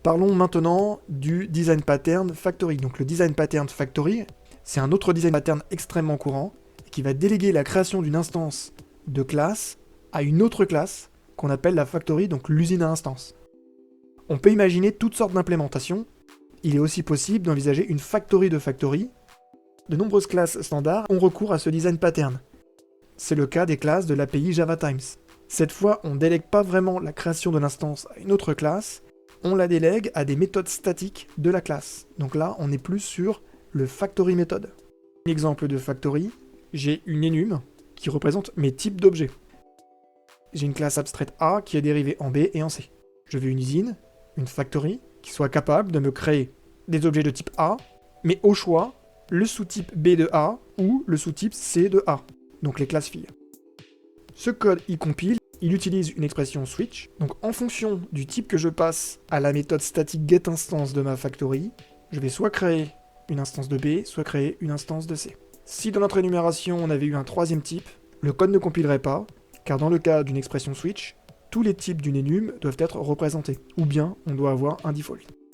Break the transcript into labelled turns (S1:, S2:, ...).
S1: Parlons maintenant du design pattern factory. Donc le design pattern factory, c'est un autre design pattern extrêmement courant qui va déléguer la création d'une instance de classe à une autre classe qu'on appelle la factory, donc l'usine à instance. On peut imaginer toutes sortes d'implémentations. Il est aussi possible d'envisager une factory de factory. De nombreuses classes standards ont recours à ce design pattern. C'est le cas des classes de l'API JavaTimes. Cette fois, on ne délègue pas vraiment la création de l'instance à une autre classe, on la délègue à des méthodes statiques de la classe. Donc là, on est plus sur le factory méthode. Un exemple de factory, j'ai une enum qui représente mes types d'objets. J'ai une classe abstraite A qui est dérivée en B et en C. Je veux une usine, une factory, qui soit capable de me créer des objets de type A, mais au choix, le sous-type B de A ou le sous-type C de A, donc les classes filles. Ce code, il compile, il utilise une expression switch, donc en fonction du type que je passe à la méthode statique getInstance de ma factory, je vais soit créer une instance de B, soit créer une instance de C. Si dans notre énumération on avait eu un troisième type, le code ne compilerait pas, car dans le cas d'une expression switch, tous les types d'une enum doivent être représentés, ou bien on doit avoir un default.